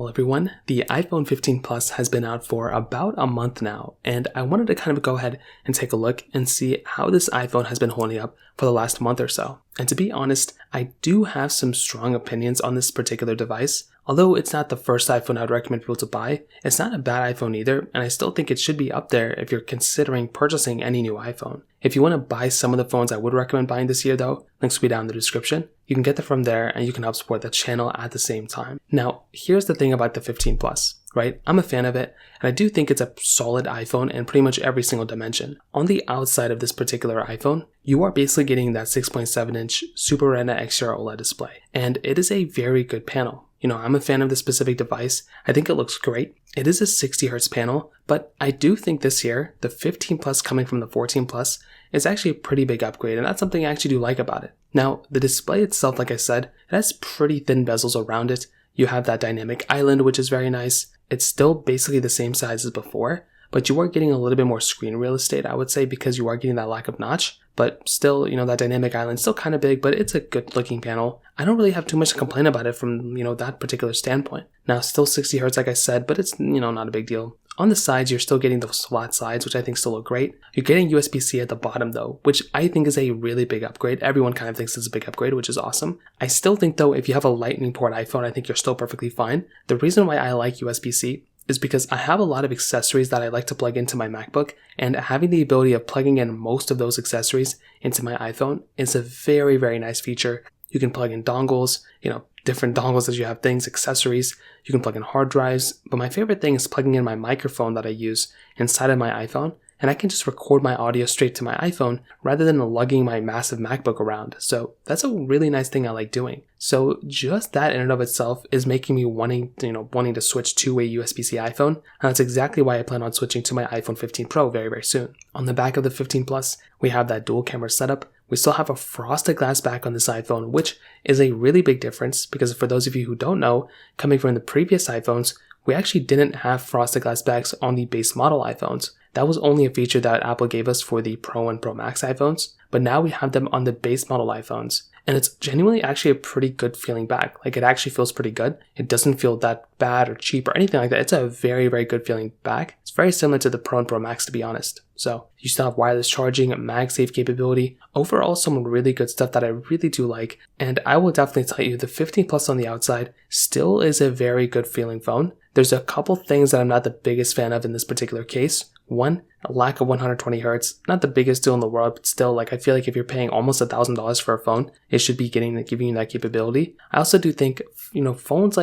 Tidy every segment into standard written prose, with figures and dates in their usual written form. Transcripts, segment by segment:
Well, everyone, the iPhone 15 Plus has been out for about a month now, and I wanted to kind of go ahead and take a look and see how this iPhone has been holding up for the last month or so. And to be honest, I do have some strong opinions on this particular device. Although it's not the first iPhone I would recommend people to buy, it's not a bad iPhone either, and I still think it should be up there if you're considering purchasing any new iPhone. If you want to buy some of the phones I would recommend buying this year though, links will be down in the description. You can get them from there and you can help support the channel at the same time. Now, here's the thing about the 15 Plus, right? I'm a fan of it, and I do think it's a solid iPhone in pretty much every single dimension. On the outside of this particular iPhone, you are basically getting that 6.7-inch Super Retina XDR OLED display, and it is a very good panel. You know, I'm a fan of this specific device. I think it looks great. It is a 60Hz panel, but I do think this year, the 15 Plus coming from the 14 Plus is actually a pretty big upgrade, and that's something I actually do like about it. Now, the display itself, like I said, it has pretty thin bezels around it. You have that dynamic island, which is very nice. It's still basically the same size as before, but you are getting a little bit more screen real estate, I would say, because you are getting that lack of notch. But still, you know, that dynamic island is still kind of big, but it's a good looking panel. I don't really have too much to complain about it from, you know, that particular standpoint. Now, still 60Hz, like I said, but it's, you know, not a big deal. On the sides, you're still getting those flat sides, which I think still look great. You're getting USB-C at the bottom though, which I think is a really big upgrade. Everyone kind of thinks it's a big upgrade, which is awesome. I still think though, if you have a lightning port iPhone, I think you're still perfectly fine. The reason why I like USB-C is because I have a lot of accessories that I like to plug into my MacBook, and having the ability of plugging in most of those accessories into my iPhone is a very, very nice feature. You can plug in dongles, you know, different dongles as you have things, accessories. You can plug in hard drives, but my favorite thing is plugging in my microphone that I use inside of my iPhone, and I can just record my audio straight to my iPhone rather than lugging my massive MacBook around. So that's a really nice thing I like doing. So just that in and of itself is making me wanting to switch to a USB-C iPhone, and that's exactly why I plan on switching to my iPhone 15 Pro very, very soon. On the back of the 15 Plus, we have that dual camera setup. We still have a frosted glass back on this iPhone, which is a really big difference because for those of you who don't know, coming from the previous iPhones, we actually didn't have frosted glass backs on the base model iPhones. That was only a feature that Apple gave us for the Pro and Pro Max iPhones, but now we have them on the base model iPhones. And it's genuinely actually a pretty good feeling back. Like, it actually feels pretty good. It doesn't feel that bad or cheap or anything like that. It's a very, very good feeling back. It's very similar to the Pro and Pro Max, to be honest. So you still have wireless charging, MagSafe capability, overall some really good stuff that I really do like. And I will definitely tell you, the 15 Plus on the outside still is a very good feeling phone. There's a couple things that I'm not the biggest fan of in this particular case. One, a lack of 120 Hz. Not the biggest deal in the world, but still, like, I feel like if you're paying almost $1,000 for a phone, it should be giving you that capability. I also do think, you know, phones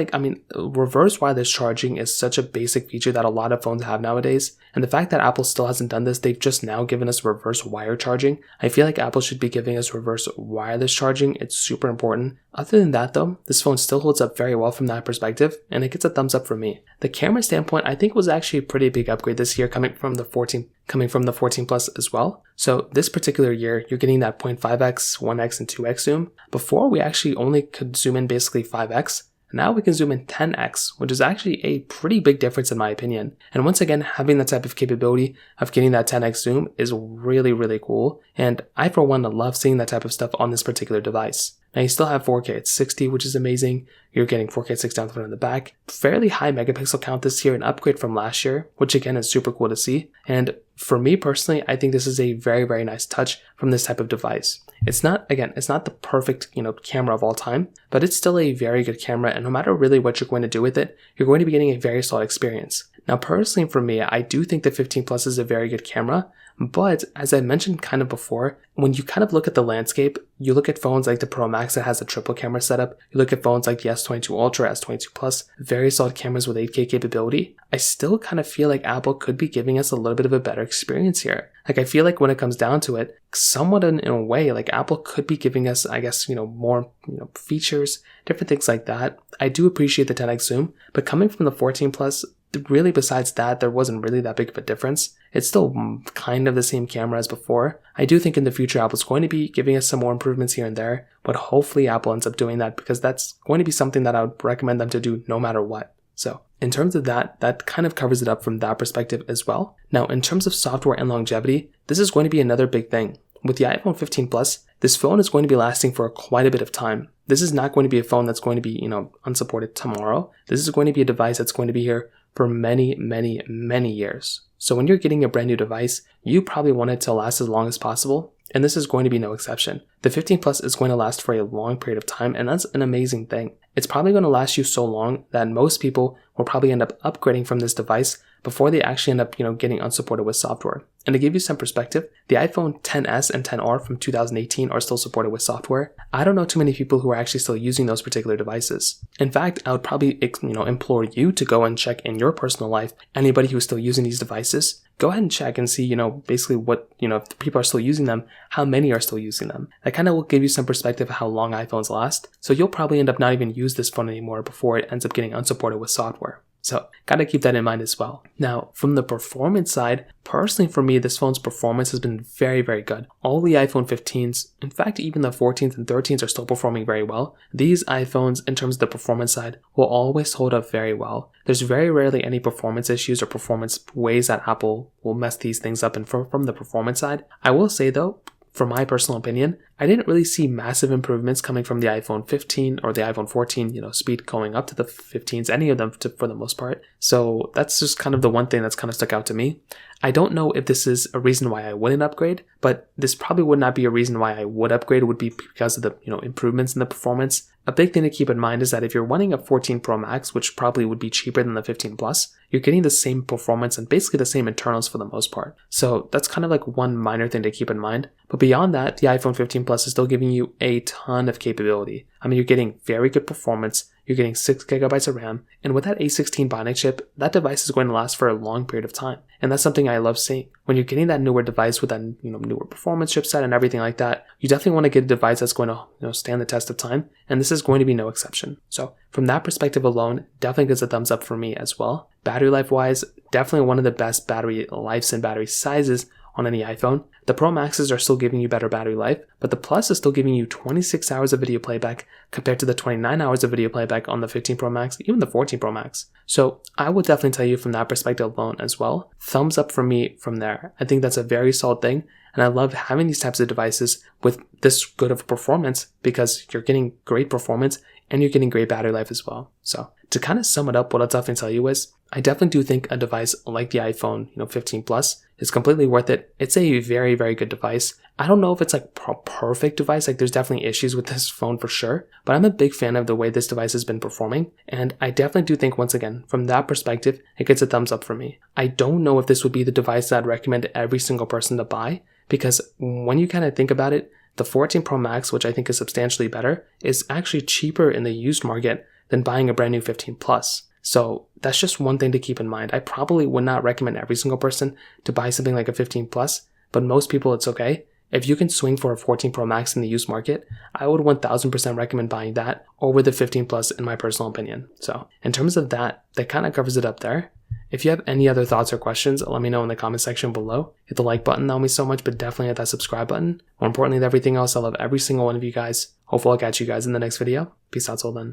reverse wireless charging is such a basic feature that a lot of phones have nowadays. And the fact that Apple still hasn't done this, they've just now given us reverse wire charging. I feel like Apple should be giving us reverse wireless charging. It's super important. Other than that though, this phone still holds up very well from that perspective, and it gets a thumbs up from me. The camera standpoint, I think, was actually a pretty big upgrade this year coming from the 14 Plus as well. So this particular year, you're getting that 0.5x, 1x, and 2x zoom. Before, we actually only could zoom in basically 5x. Now we can zoom in 10x, which is actually a pretty big difference in my opinion. And once again, having that type of capability of getting that 10x zoom is really, really cool. And I, for one, love seeing that type of stuff on this particular device. Now you still have 4K at 60, which is amazing. You're getting 4K at 60 down the front and the back. Fairly high megapixel count this year, an upgrade from last year, which again is super cool to see. And for me personally, I think this is a very, very nice touch from this type of device. It's not the perfect, camera of all time, but it's still a very good camera, and no matter really what you're going to do with it, you're going to be getting a very solid experience. Now personally for me, I do think the 15 Plus is a very good camera, but as I mentioned kind of before, when you kind of look at the landscape, you look at phones like the Pro Max that has a triple camera setup, you look at phones like the S22 Ultra, S22 Plus, very solid cameras with 8K capability, I still kind of feel like Apple could be giving us a little bit of a better experience here. Like, I feel like when it comes down to it, somewhat in a way, like Apple could be giving us, I guess, more, features, different things like that. I do appreciate the 10x zoom, but coming from the 14 Plus, really besides that, there wasn't really that big of a difference. It's still kind of the same camera as before. I do think in the future Apple's going to be giving us some more improvements here and there, but hopefully Apple ends up doing that because that's going to be something that I would recommend them to do no matter what. So in terms of that kind of covers it up from that perspective as well. Now, in terms of software and longevity, this is going to be another big thing. with the iPhone 15 Plus, this phone is going to be lasting for quite a bit of time. This is not going to be a phone that's going to be, unsupported tomorrow. This is going to be a device that's going to be here for many, many, many years. So when you're getting a brand new device, you probably want it to last as long as possible. And this is going to be no exception. The 15 Plus is going to last for a long period of time, and that's an amazing thing. It's probably going to last you so long that most people will probably end up upgrading from this device before they actually end up, getting unsupported with software. And to give you some perspective, the iPhone XS and XR from 2018 are still supported with software. I don't know too many people who are actually still using those particular devices. In fact, I would probably, implore you to go and check in your personal life, anybody who's still using these devices. Go ahead and check and see, basically what, if people are still using them, how many are still using them. That kind of will give you some perspective of how long iPhones last. So you'll probably end up not even use this phone anymore before it ends up getting unsupported with software. So gotta keep that in mind as well. Now, from the performance side, personally for me, this phone's performance has been very, very good. All the iPhone 15s, in fact, even the 14s and 13s are still performing very well. These iPhones, in terms of the performance side, will always hold up very well. There's very rarely any performance issues or performance ways that Apple will mess these things up. And from the performance side, I will say though, from my personal opinion, I didn't really see massive improvements coming from the iPhone 15 or the iPhone 14, speed going up to the 15s, any of them for the most part. So that's just kind of the one thing that's kind of stuck out to me. I don't know if this is a reason why I wouldn't upgrade, but this probably would not be a reason why I would upgrade. It would be because of the, improvements in the performance. A big thing to keep in mind is that if you're wanting a 14 Pro Max, which probably would be cheaper than the 15 Plus, you're getting the same performance and basically the same internals for the most part. So that's kind of like one minor thing to keep in mind. But beyond that, the iPhone 15 Plus is still giving you a ton of capability. I mean, you're getting very good performance. You're getting 6 gigabytes of RAM, and with that A16 Bionic chip, that device is going to last for a long period of time. And that's something I love seeing. When you're getting that newer device with that newer performance chipset and everything like that, you definitely want to get a device that's going to stand the test of time, and this is going to be no exception. So from that perspective alone, definitely gives a thumbs up for me as well. Battery life wise, definitely one of the best battery lives and battery sizes on any iPhone. The Pro Maxes are still giving you better battery life, but the Plus is still giving you 26 hours of video playback compared to the 29 hours of video playback on the 15 Pro Max, even the 14 Pro Max. So I would definitely tell you from that perspective alone as well, thumbs up from me from there. I think that's a very solid thing, and I love having these types of devices with this good of performance because you're getting great performance and you're getting great battery life as well. So to kind of sum it up, what I'll definitely tell you is I definitely do think a device like the iPhone 15 Plus is completely worth it. It's a very, very good device. I don't know if it's like a perfect device. Like there's definitely issues with this phone for sure, but I'm a big fan of the way this device has been performing. And I definitely do think, once again, from that perspective, it gets a thumbs up from me. I don't know if this would be the device that I'd recommend every single person to buy, because when you kind of think about it, the 14 Pro Max, which I think is substantially better, is actually cheaper in the used market than buying a brand new 15 Plus. So that's just one thing to keep in mind. I probably would not recommend every single person to buy something like a 15 Plus, but most people it's okay. If you can swing for a 14 Pro Max in the used market, I would 1000% recommend buying that over the 15 Plus in my personal opinion. So in terms of that kind of covers it up there. If you have any other thoughts or questions, let me know in the comment section below. Hit the like button, that would mean so much, but definitely hit that subscribe button. More importantly than everything else, I love every single one of you guys. Hopefully I'll catch you guys in the next video. Peace out till then.